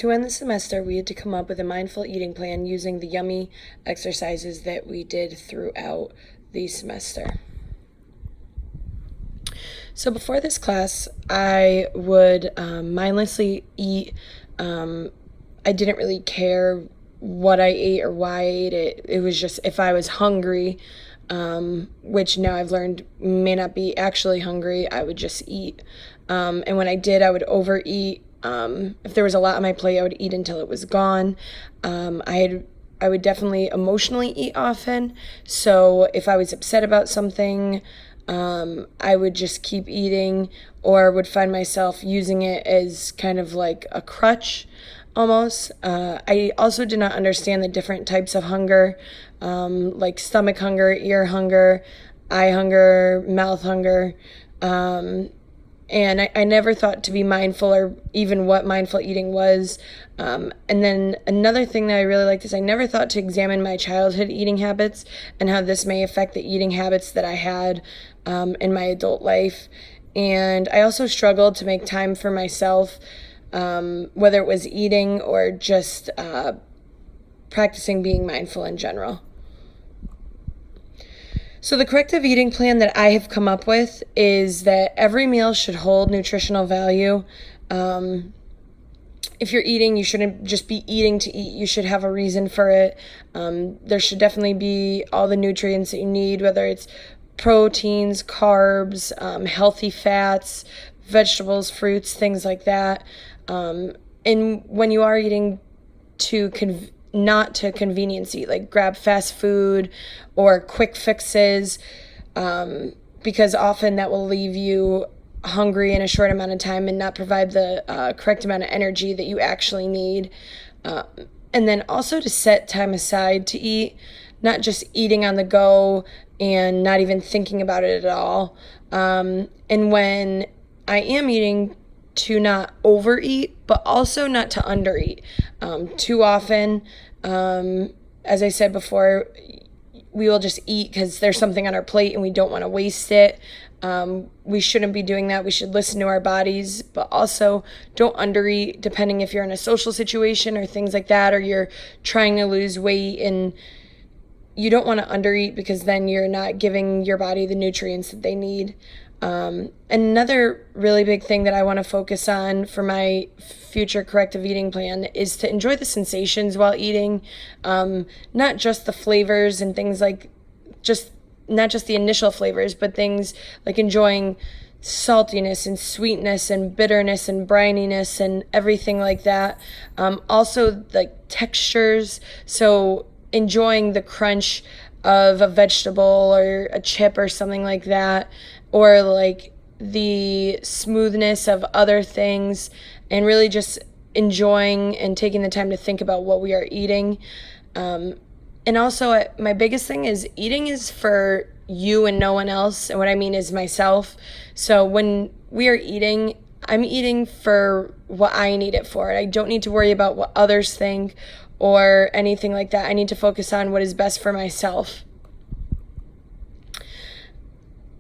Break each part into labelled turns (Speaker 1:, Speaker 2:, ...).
Speaker 1: To end the semester, we had to come up with a mindful eating plan using the YUMEE exercises that we did throughout the semester. So before this class, I would mindlessly eat. I didn't really care what I ate or why I ate it. It was just if I was hungry, which now I've learned may not be actually hungry, I would just eat. And when I did, I would overeat. If there was a lot on my plate, I would eat until it was gone. I would definitely emotionally eat often. So if I was upset about something, I would just keep eating, or would find myself using it as kind of like a crutch almost. I also did not understand the different types of hunger, like stomach hunger, ear hunger, eye hunger, mouth hunger. And I never thought to be mindful or even what mindful eating was. And then another thing that I really liked is I never thought to examine my childhood eating habits and how this may affect the eating habits that I had in my adult life. And I also struggled to make time for myself, whether it was eating or just practicing being mindful in general. So the corrective eating plan that I have come up with is that every meal should hold nutritional value. If you're eating, you shouldn't just be eating to eat. You should have a reason for it. There should definitely be all the nutrients that you need, whether it's proteins, carbs, healthy fats, vegetables, fruits, things like that. And when you are eating not to convenience eat, like grab fast food or quick fixes, because often that will leave you hungry in a short amount of time and not provide the correct amount of energy that you actually need. And then also to set time aside to eat, not just eating on the go and not even thinking about it at all. And when I am eating, to not overeat, but also not to undereat. Too often, as I said before, we will just eat because there's something on our plate and we don't want to waste it. We shouldn't be doing that. We should listen to our bodies, but also don't undereat, depending if you're in a social situation or things like that, or you're trying to lose weight, and you don't want to undereat because then you're not giving your body the nutrients that they need. Another really big thing that I want to focus on for my future corrective eating plan is to enjoy the sensations while eating, not just the flavors and things like not just the initial flavors, but things like enjoying saltiness and sweetness and bitterness and brininess and everything like that. Also like textures. So enjoying the crunch of a vegetable or a chip or something like that, or like the smoothness of other things, and really just enjoying and taking the time to think about what we are eating. And also my biggest thing is eating is for you and no one else. And what I mean is myself. So when we are eating, I'm eating for what I need it for. I don't need to worry about what others think or anything like that. I need to focus on what is best for myself.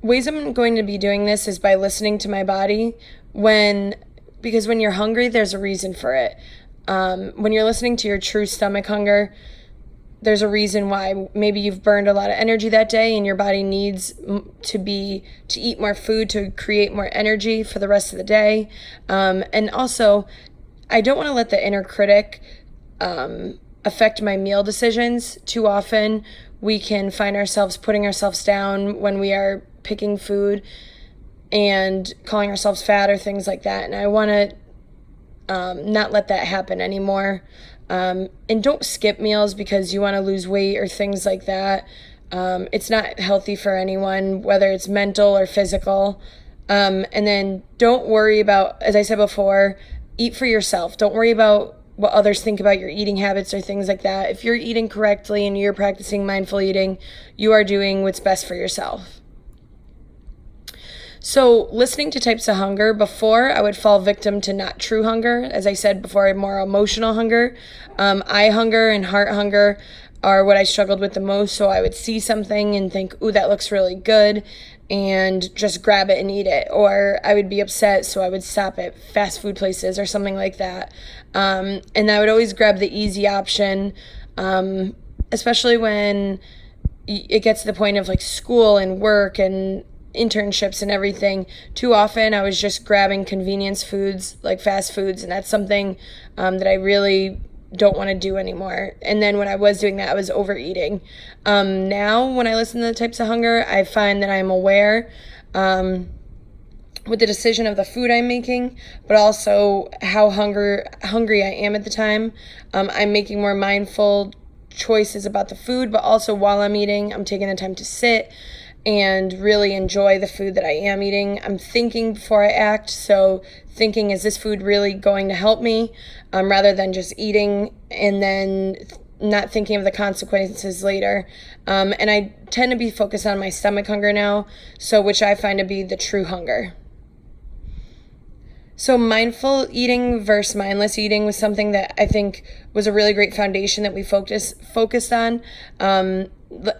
Speaker 1: Ways I'm going to be doing this is by listening to my body, because when you're hungry, there's a reason for it. When you're listening to your true stomach hunger, there's a reason why. Maybe you've burned a lot of energy that day and your body needs to eat more food to create more energy for the rest of the day. And also, I don't want to let the inner critic affect my meal decisions. Too often, we can find ourselves putting ourselves down when we are picking food and calling ourselves fat or things like that. And I want to not let that happen anymore. And don't skip meals because you want to lose weight or things like that. It's not healthy for anyone, whether it's mental or physical. And then don't worry about, as I said before, eat for yourself. Don't worry about what others think about your eating habits or things like that. If you're eating correctly and you're practicing mindful eating, you are doing what's best for yourself. So listening to types of hunger, before I would fall victim to not true hunger. As I said before, more emotional hunger, eye hunger and heart hunger. are what I struggled with the most. So I would see something and think, ooh, that looks really good, and just grab it and eat it. Or I would be upset, so I would stop at fast food places or something like that. And I would always grab the easy option, especially when it gets to the point of like school and work and internships and everything. Too often I was just grabbing convenience foods, like fast foods, and that's something that I really don't want to do anymore. And then when I was doing that, I was overeating. Now when I listen to the types of hunger, I find that I'm aware with the decision of the food I'm making, but also how hungry I am at the time. I'm making more mindful choices about the food, but also while I'm eating, I'm taking the time to sit and really enjoy the food that I am eating. I'm thinking before I act, so thinking, is this food really going to help me, rather than just eating and then not thinking of the consequences later. And I tend to be focused on my stomach hunger now, so which I find to be the true hunger. So mindful eating versus mindless eating was something that I think was a really great foundation that we focused on.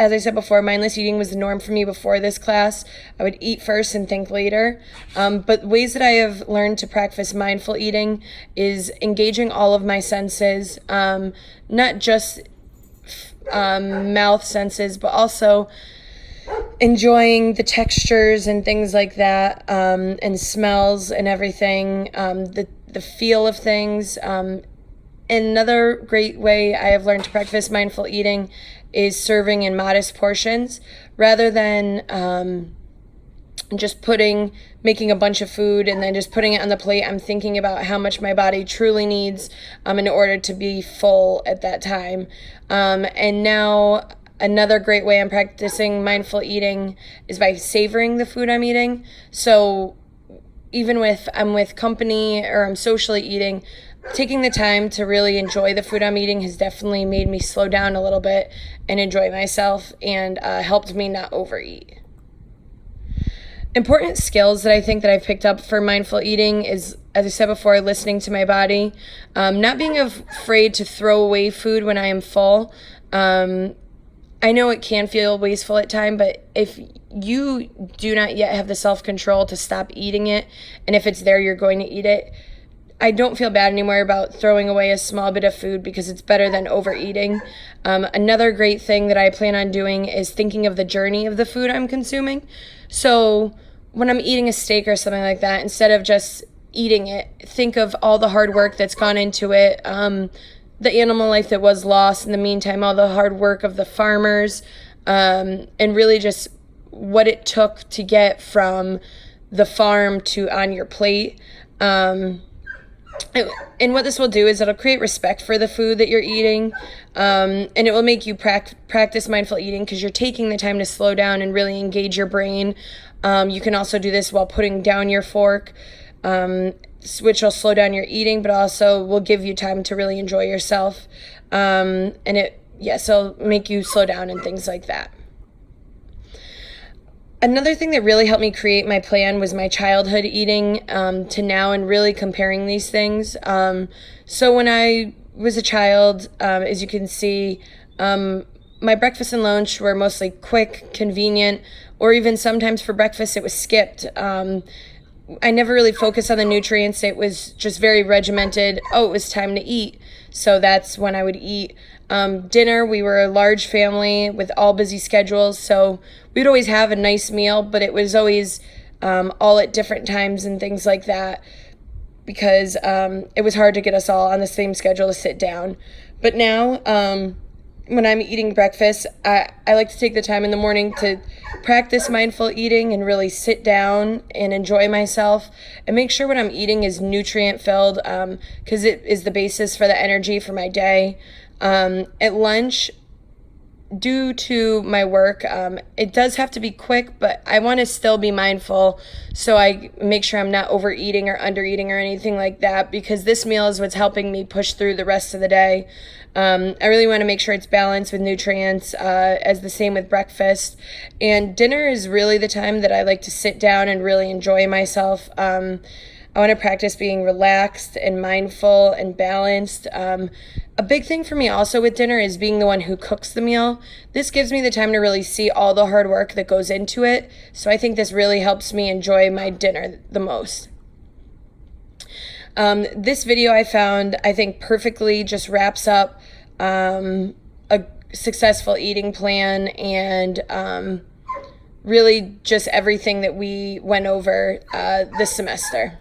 Speaker 1: As I said before, mindless eating was the norm for me before this class. I would eat first and think later. But ways that I have learned to practice mindful eating is engaging all of my senses, not just mouth senses, but also enjoying the textures and things like that, and smells and everything, the feel of things. And another great way I have learned to practice mindful eating is serving in modest portions rather than just making a bunch of food and then just putting it on the plate. I'm thinking about how much my body truly needs in order to be full at that time. And now another great way I'm practicing mindful eating is by savoring the food I'm eating. So even if I'm with company or I'm socially eating, taking the time to really enjoy the food I'm eating has definitely made me slow down a little bit and enjoy myself, and helped me not overeat. Important skills that I think that I've picked up for mindful eating is, as I said before, listening to my body, not being afraid to throw away food when I am full. I know it can feel wasteful at times, but if you do not yet have the self-control to stop eating it, and if it's there, you're going to eat it, I don't feel bad anymore about throwing away a small bit of food because it's better than overeating. Another great thing that I plan on doing is thinking of the journey of the food I'm consuming. So when I'm eating a steak or something like that, instead of just eating it, think of all the hard work that's gone into it, the animal life that was lost in the meantime, all the hard work of the farmers, and really just what it took to get from the farm to on your plate. And what this will do is it'll create respect for the food that you're eating, and it will make you practice mindful eating because you're taking the time to slow down and really engage your brain. You can also do this while putting down your fork, which will slow down your eating, but also will give you time to really enjoy yourself. And it'll make you slow down and things like that. Another thing that really helped me create my plan was my childhood eating to now, and really comparing these things. So when I was a child, as you can see, my breakfast and lunch were mostly quick, convenient, or even sometimes for breakfast it was skipped. I never really focused on the nutrients. It was just very regimented. Oh, it was time to eat. So that's when I would eat. Dinner, we were a large family with all busy schedules, so we'd always have a nice meal, but it was always all at different times and things like that because it was hard to get us all on the same schedule to sit down. But now, when I'm eating breakfast, I like to take the time in the morning to practice mindful eating and really sit down and enjoy myself and make sure what I'm eating is nutrient filled, because it is the basis for the energy for my day. At lunch, due to my work, it does have to be quick, but I want to still be mindful, so I make sure I'm not overeating or undereating or anything like that, because this meal is what's helping me push through the rest of the day. I really want to make sure it's balanced with nutrients, as the same with breakfast. And dinner is really the time that I like to sit down and really enjoy myself. I want to practice being relaxed and mindful and balanced. A big thing for me also with dinner is being the one who cooks the meal. This gives me the time to really see all the hard work that goes into it. So I think this really helps me enjoy my dinner the most. This video I found, I think, perfectly just wraps up a successful eating plan and really just everything that we went over this semester.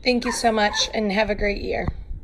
Speaker 1: Thank you so much and have a great year.